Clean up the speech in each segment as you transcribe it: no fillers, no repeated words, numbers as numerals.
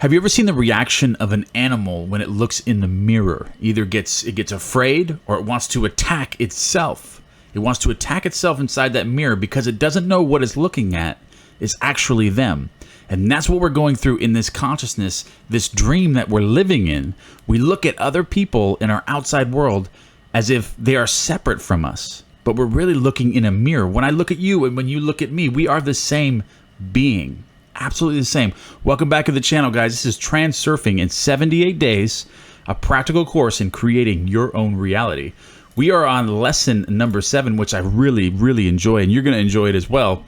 Have you ever seen the reaction of an animal when it looks in the mirror? Either it gets afraid or it wants to attack itself. It wants to attack itself inside that mirror because it doesn't know what it's looking at is actually them. And that's what we're going through in this consciousness, this dream that we're living in. We look at other people in our outside world as if they are separate from us, but we're really looking in a mirror. When I look at you and when you look at me, we are the same being. Absolutely the same. Welcome back to the channel, guys. This is Transurfing in 78 days, a practical course in creating your own reality. We are on lesson number 7, which I really, really enjoy, and you're going to enjoy it as well.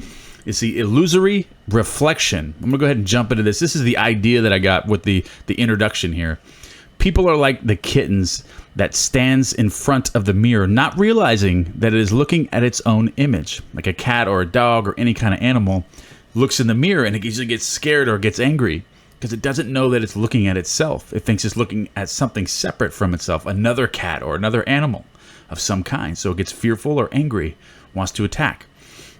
It's the illusory reflection. I'm going to go ahead and jump into this. This is the idea that I got with the introduction here. People are like the kittens that stands in front of the mirror, not realizing that it is looking at its own image. Like a cat or a dog or any kind of animal looks in the mirror and it usually gets scared or gets angry because it doesn't know that it's looking at itself. It thinks it's looking at something separate from itself, another cat or another animal of some kind. So it gets fearful or angry, wants to attack.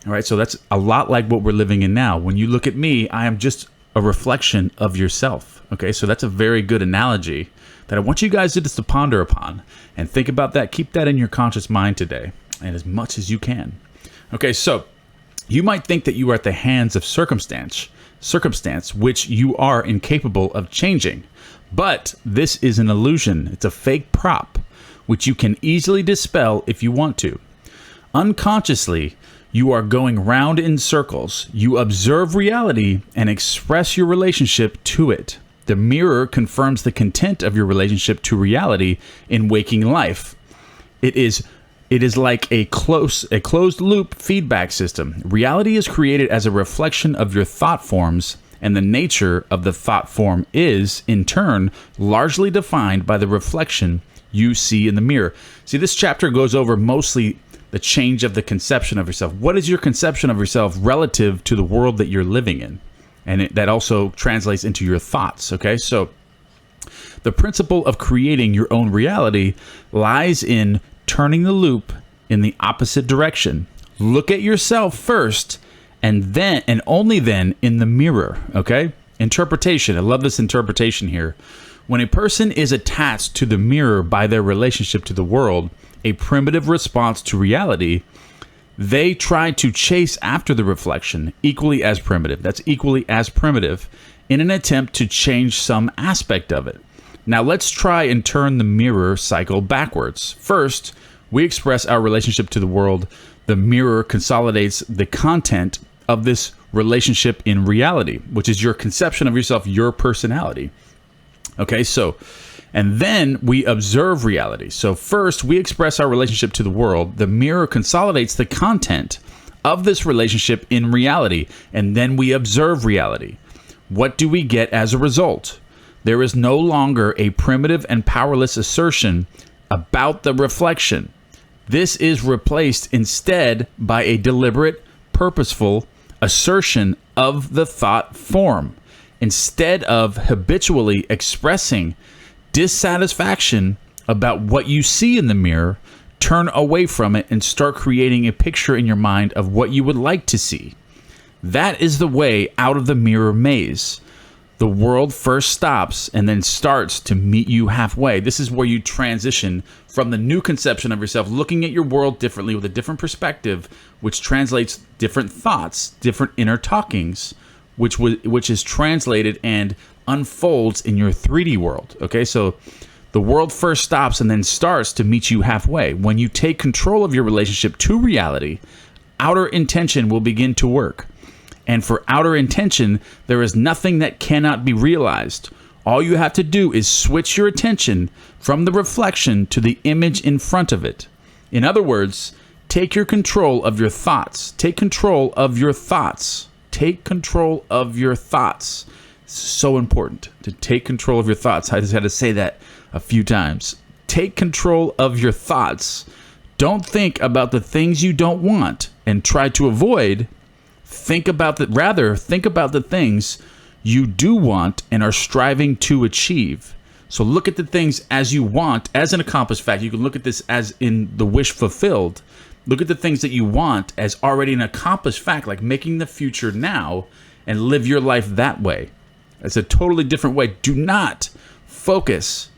All right, so that's a lot like what we're living in now. When you look at me, I am just a reflection of yourself. Okay, so that's a very good analogy that I want you guys to ponder upon and think about that. Keep that in your conscious mind today and as much as you can. Okay, so you might think that you are at the hands of circumstance, which you are incapable of changing. But this is an illusion. It's a fake prop, which you can easily dispel if you want to. Unconsciously, you are going round in circles. You observe reality and express your relationship to it. The mirror confirms the content of your relationship to reality in waking life. It is like a closed loop feedback system. Reality is created as a reflection of your thought forms, and the nature of the thought form is, in turn, largely defined by the reflection you see in the mirror. See, this chapter goes over mostly the change of the conception of yourself. What is your conception of yourself relative to the world that you're living in? And that also translates into your thoughts, okay? So the principle of creating your own reality lies in turning the loop in the opposite direction. Look at yourself first, and then, and only then, in the mirror, okay? Interpretation. I love this interpretation here. When a person is attached to the mirror by their relationship to the world, a primitive response to reality, they try to chase after the reflection, equally as primitive. That's equally as primitive, in an attempt to change some aspect of it. Now let's try and turn the mirror cycle backwards. First, we express our relationship to the world. The mirror consolidates the content of this relationship in reality, which is your conception of yourself, your personality. Okay, so, and then we observe reality. So first, we express our relationship to the world. The mirror consolidates the content of this relationship in reality, and then we observe reality. What do we get as a result? There is no longer a primitive and powerless assertion about the reflection. This is replaced instead by a deliberate, purposeful assertion of the thought form. Instead of habitually expressing dissatisfaction about what you see in the mirror, turn away from it and start creating a picture in your mind of what you would like to see. That is the way out of the mirror maze. The world first stops and then starts to meet you halfway. This is where you transition from the new conception of yourself, looking at your world differently with a different perspective, which translates different thoughts, different inner talkings, which is translated and unfolds in your 3D world. Okay, so the world first stops and then starts to meet you halfway. When you take control of your relationship to reality, outer intention will begin to work. And for outer intention, there is nothing that cannot be realized. All you have to do is switch your attention from the reflection to the image in front of it. In other words, take your control of your thoughts. Take control of your thoughts. Take control of your thoughts. It's so important to take control of your thoughts. I just had to say that a few times. Take control of your thoughts. Don't think about the things you don't want and try to avoid. Think about the things you do want and are striving to achieve. So look at the things as you want, as an accomplished fact. You can look at this as in the wish fulfilled. Look at the things that you want as already an accomplished fact, like making the future now and live your life that way. It's a totally different way. Do not focus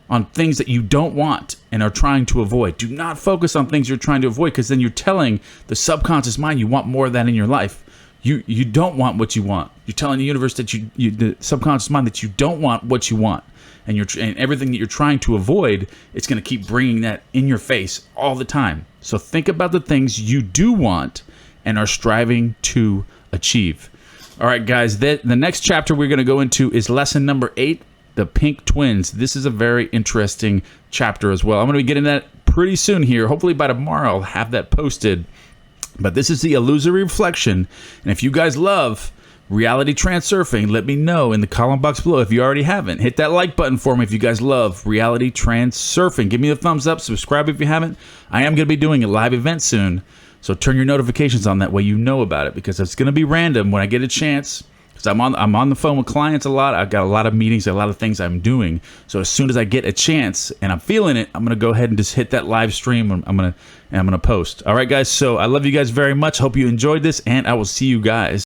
on things that you don't want and are trying to avoid. Do not focus on things you're trying to avoid, because then you're telling the subconscious mind you want more of that in your life. You don't want what you want. You're telling the universe that the subconscious mind that you don't want what you want. And everything that you're trying to avoid, it's going to keep bringing that in your face all the time. So think about the things you do want and are striving to achieve. All right, guys, the next chapter we're going to go into is lesson number 8, the pink twins. This is a very interesting chapter as well. I'm going to be getting that pretty soon here. Hopefully by tomorrow I'll have that posted. But this is the illusory reflection. And if you guys love reality transurfing, let me know in the comment box below. If you already haven't, hit that like button for me if you guys love reality transurfing. Give me a thumbs up, subscribe if you haven't. I am going to be doing a live event soon, so turn your notifications on, that way you know about it, because it's going to be random when I get a chance. Because I'm on the phone with clients a lot. I've got a lot of meetings, a lot of things I'm doing. So as soon as I get a chance and I'm feeling it, I'm gonna go ahead and just hit that live stream. I'm gonna post. All right, guys. So I love you guys very much. Hope you enjoyed this, and I will see you guys